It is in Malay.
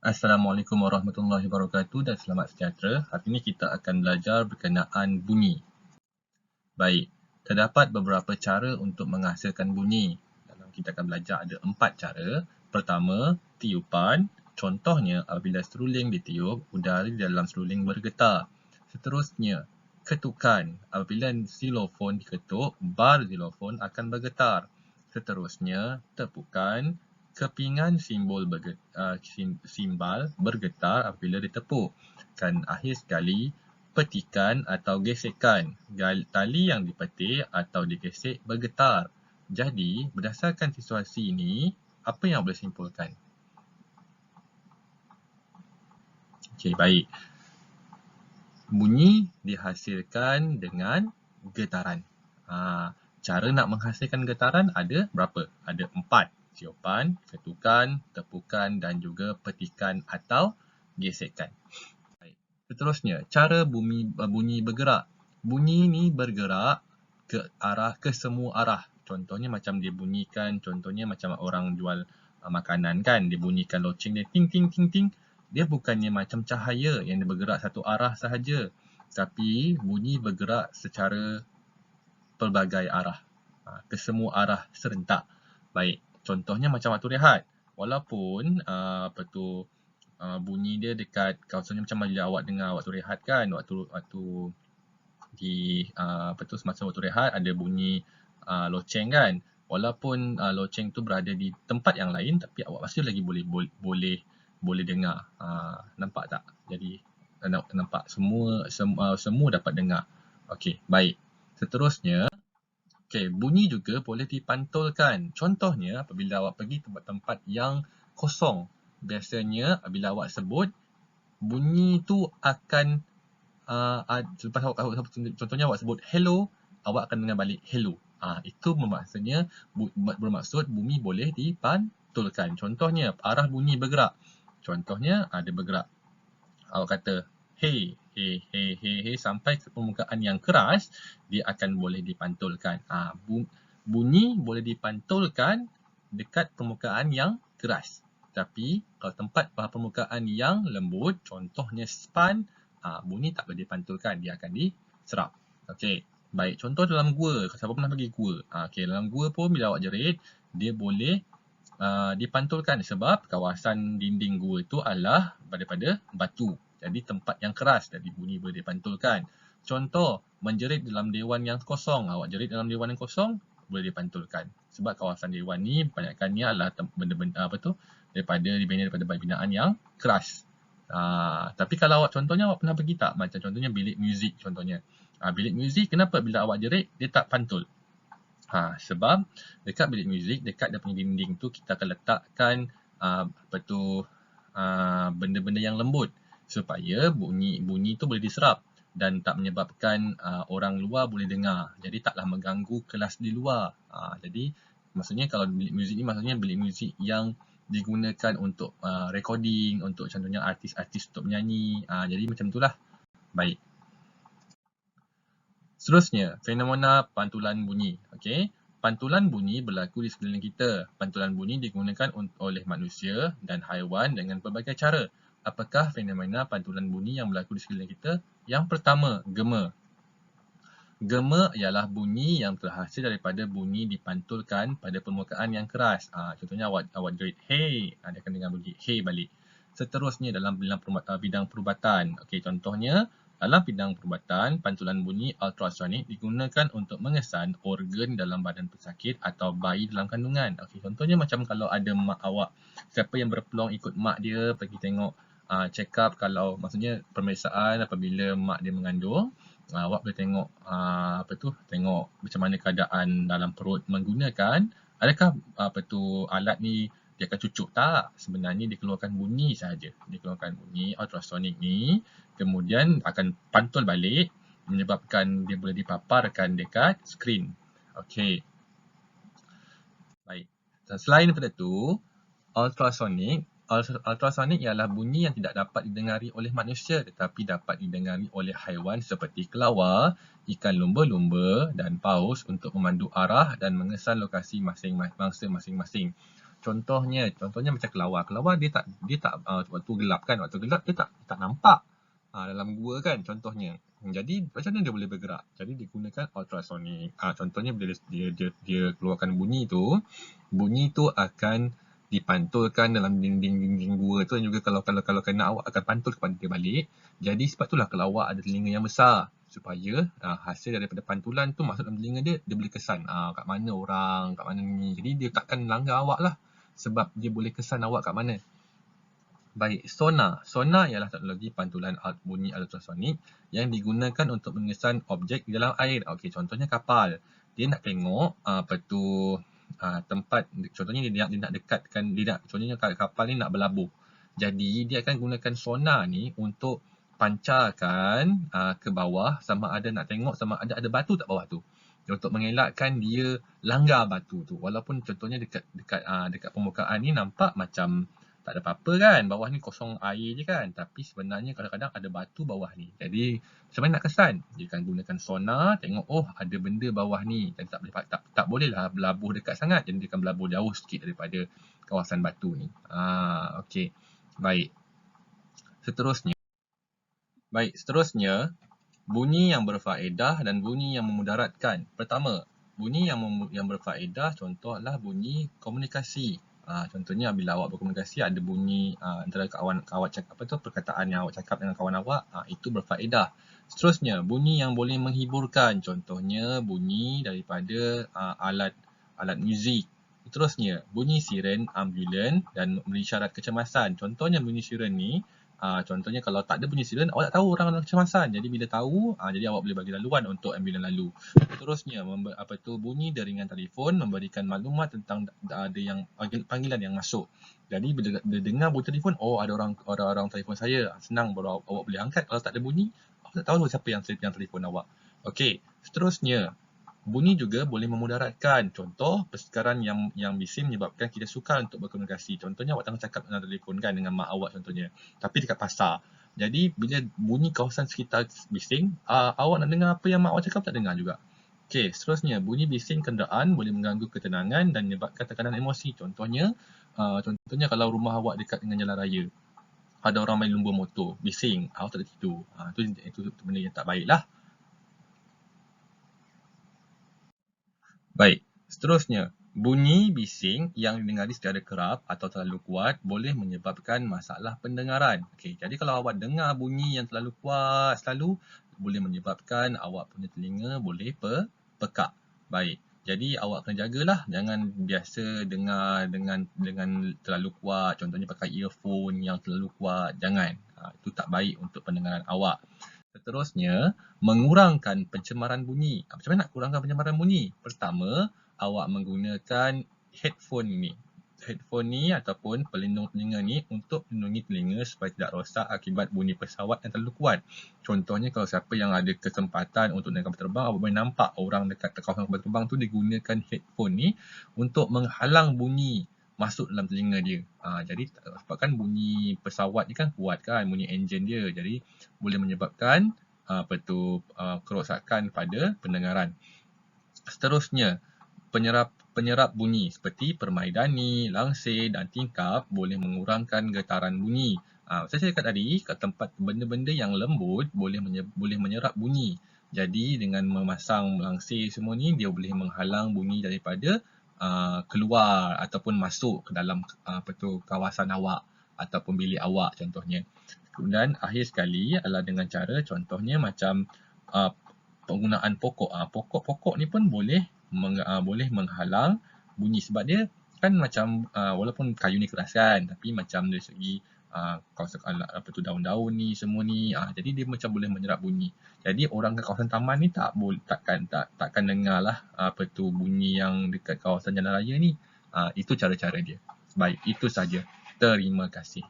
Assalamualaikum warahmatullahi wabarakatuh dan selamat sejahtera. Hari ini kita akan belajar berkenaan bunyi. Baik, terdapat beberapa cara untuk menghasilkan bunyi. Dalam kita akan belajar ada 4 cara. Pertama, tiupan. Contohnya apabila seruling ditiup, udara di dalam seruling bergetar. Seterusnya, ketukan. Apabila xilofon diketuk, bar xilofon akan bergetar. Seterusnya, tepukan. Kepingan simbal bergetar apabila ditepuk. Dan akhir sekali, petikan atau gesekan. Tali yang dipetik atau digesek bergetar. Jadi, berdasarkan situasi ini, apa yang boleh simpulkan? Okey, baik. Bunyi dihasilkan dengan getaran. Cara nak menghasilkan getaran ada berapa? Ada 4. Tiupan, ketukan, tepukan dan juga petikan atau gesekan. Baik. Seterusnya, cara bunyi bergerak. Bunyi ni bergerak ke semua arah. Contohnya macam dia bunyikan, contohnya macam orang jual makanan kan, dia bunyikan loceng dia ting ting ting ting. Dia bukannya macam cahaya yang dia bergerak satu arah sahaja, tapi bunyi bergerak secara pelbagai arah, ke semua arah serentak. Baik, contohnya macam waktu rehat. Walaupun bunyi dia dekat kawasannya macam bila awak dengar waktu rehat kan, waktu di semasa waktu rehat ada bunyi loceng kan. Walaupun loceng tu berada di tempat yang lain, tapi awak masih lagi boleh dengar. Nampak tak? Jadi nampak semua dapat dengar. Okey, baik. Seterusnya, bunyi juga boleh dipantulkan. Contohnya apabila awak pergi tempat-tempat yang kosong. Biasanya apabila awak sebut, bunyi tu akan selepas awak contohnya awak sebut hello, awak akan dengar balik hello. Itu bermaksud bunyi boleh dipantulkan. Contohnya arah bunyi bergerak. Contohnya ada bergerak. Awak kata hey hey hey hey hey sampai ke permukaan yang keras, dia akan boleh dipantulkan. Bunyi boleh dipantulkan dekat permukaan yang keras. Tapi kalau tempat permukaan yang lembut, contohnya span, bunyi tak boleh dipantulkan, dia akan diserap. Okey, baik. Contoh dalam gua, siapa pernah pergi gua? Okey, dalam gua pun bila awak jerit, dia boleh dipantulkan sebab kawasan dinding gua itu adalah daripada batu. Jadi tempat yang keras, jadi bunyi boleh dipantulkan. Contoh, menjerit dalam dewan yang kosong. Awak jerit dalam dewan yang kosong, boleh dipantulkan. Sebab kawasan dewan ni banyakkannya adalah benda-benda dibina daripada binaan yang keras. Tapi kalau awak contohnya awak pernah pergi tak? Macam contohnya bilik muzik contohnya. Bilik muzik kenapa bila awak jerit dia tak pantul? Sebab dekat bilik muzik, dekat dia punya dinding tu kita akan letakkan benda-benda yang lembut supaya bunyi tu boleh diserap dan tak menyebabkan orang luar boleh dengar. Jadi taklah mengganggu kelas di luar. Jadi maksudnya kalau bilik muzik ni maksudnya bilik muzik yang digunakan untuk recording, untuk contohnya artis-artis untuk menyanyi. Jadi macam itulah. Baik. Seterusnya, fenomena pantulan bunyi. Okey, pantulan bunyi berlaku di sekeliling kita. Pantulan bunyi digunakan oleh manusia dan haiwan dengan pelbagai cara. Apakah fenomena pantulan bunyi yang berlaku di sekeliling kita? Yang pertama, gema. Gema ialah bunyi yang terhasil daripada bunyi dipantulkan pada permukaan yang keras. Contohnya awak jerit hey, dia akan dengar bunyi hey balik. Seterusnya dalam bidang perubatan. Okey, contohnya dalam bidang perubatan, pantulan bunyi ultrasonik digunakan untuk mengesan organ dalam badan pesakit atau bayi dalam kandungan. Okey, contohnya macam kalau ada mak awak, siapa yang berpeluang ikut mak dia pergi tengok check up, kalau maksudnya pemeriksaan apabila mak dia mengandung, awak boleh tengok tengok macam mana keadaan dalam perut menggunakan adakah alat ni dia akan cucuk tak? Sebenarnya dia keluarkan bunyi sahaja. Dia keluarkan bunyi ultrasonik ni, kemudian akan pantul balik menyebabkan dia boleh dipaparkan dekat skrin. Okey. Baik. Selain daripada itu, ultrasonik ialah bunyi yang tidak dapat didengari oleh manusia tetapi dapat didengari oleh haiwan seperti kelawar, ikan lumba-lumba dan paus untuk memandu arah dan mengesan lokasi mangsa masing-masing. Contohnya macam kelawar. Kelawar dia tak waktu gelap kan, waktu gelap dia tak nampak dalam gua kan contohnya. Jadi macam mana dia boleh bergerak? Jadi digunakan ultrasonic. Contohnya bila dia keluarkan bunyi tu akan dipantulkan dalam dinding gua tu, dan juga kalau kena awak akan pantul kepada dia balik. Jadi sebab itulah kelawar ada telinga yang besar, supaya hasil daripada pantulan tu masuk dalam telinga dia boleh kesan kat mana orang, kat mana ni. Jadi dia takkan langgar awak lah, sebab dia boleh kesan awak kat mana. Baik, sonar. Sonar ialah teknologi pantulan bunyi ultrasonik yang digunakan untuk mengesan objek di dalam air. Okey, contohnya kapal. Dia nak tengok tempat, contohnya dia nak dekatkan, contohnya kapal ni nak berlabuh. Jadi dia akan gunakan sonar ni untuk pancarkan ke bawah, sama ada nak tengok sama ada batu tak bawah tu, untuk mengelakkan dia langgar batu tu. Walaupun contohnya dekat permukaan ni nampak macam tak ada apa-apa kan, bawah ni kosong air je kan, tapi sebenarnya kadang-kadang ada batu bawah ni. Jadi macam mana nak kesan? Dia akan gunakan sonar, tengok ada benda bawah ni, dan tak bolehlah berlabuh dekat sangat, jadi dia akan berlabuh jauh sikit daripada kawasan batu ni. Okey. Baik, seterusnya bunyi yang berfaedah dan bunyi yang memudaratkan. Pertama, bunyi yang berfaedah contohlah bunyi komunikasi. Contohnya bila awak berkomunikasi ada bunyi antara awak cakap perkataan yang awak cakap dengan kawan awak, itu berfaedah. Seterusnya, bunyi yang boleh menghiburkan, contohnya bunyi daripada alat muzik. Seterusnya, bunyi siren ambulan dan mengisyarat kecemasan. Contohnya bunyi siren ni, contohnya kalau tak ada bunyi siren, awak tak tahu orang dalam kecemasan. Jadi bila tahu, jadi awak boleh bagi laluan untuk ambulan lalu. Seterusnya, bunyi deringan telefon memberikan maklumat tentang ada yang panggilan yang masuk. Jadi bila dengar bunyi telefon, ada orang telefon saya, senang baru awak boleh angkat. Kalau tak ada bunyi, awak tak tahu siapa yang telefon awak. Okey, seterusnya, bunyi juga boleh memudaratkan. Contoh, persegaran yang bising menyebabkan kita sukar untuk berkomunikasi. Contohnya, awak tengah cakap dengan telefon kan, dengan mak awak contohnya, tapi dekat pasar. Jadi, bila bunyi kawasan sekitar bising, awak nak dengar apa yang mak awak cakap, tak dengar juga. Okey, seterusnya, bunyi bising kenderaan boleh mengganggu ketenangan dan menyebabkan tekanan emosi. Contohnya kalau rumah awak dekat dengan jalan raya, ada orang main lumba motor, bising, awak tak ada tidur. Itu benda yang tak baik lah. Baik, seterusnya, bunyi bising yang didengari secara kerap atau terlalu kuat boleh menyebabkan masalah pendengaran. Okey, jadi kalau awak dengar bunyi yang terlalu kuat selalu, boleh menyebabkan awak punya telinga boleh pekak. Baik, jadi awak kena jagalah, jangan biasa dengar dengan terlalu kuat, contohnya pakai earphone yang terlalu kuat, jangan. Itu tak baik untuk pendengaran awak. Seterusnya, mengurangkan pencemaran bunyi. Macam mana nak kurangkan pencemaran bunyi? Pertama, awak menggunakan headphone ni. Headphone ni ataupun pelindung telinga ni untuk melindungi telinga supaya tidak rosak akibat bunyi pesawat yang terlalu kuat. Contohnya, kalau siapa yang ada kesempatan untuk naik kapal terbang, awak boleh nampak orang dekat kawasan kapal terbang tu dia gunakan headphone ni untuk menghalang bunyi masuk dalam telinga dia. Jadi sebabkan bunyi pesawat ni kan kuat kan, bunyi enjin dia. Jadi boleh menyebabkan kerosakan pada pendengaran. Seterusnya, penyerap bunyi seperti permaidani, langsir dan tingkap boleh mengurangkan getaran bunyi. Saya cakap tadi, kat tempat benda-benda yang lembut boleh menyerap bunyi. Jadi dengan memasang langsir semua ni, dia boleh menghalang bunyi daripada keluar ataupun masuk ke dalam kawasan awak ataupun bilik awak contohnya. Kemudian akhir sekali adalah dengan cara contohnya macam penggunaan pokok. Pokok ni pun boleh menghalang bunyi sebab dia kan macam walaupun kayu ni keras kan, tapi macam dari segi daun-daun ni semua ni, jadi dia macam boleh menyerap bunyi. Jadi orang kat kawasan taman ni takkan dengar lah bunyi yang dekat kawasan jalan raya ni. Itu cara-cara dia. Baik, itu saja. Terima kasih.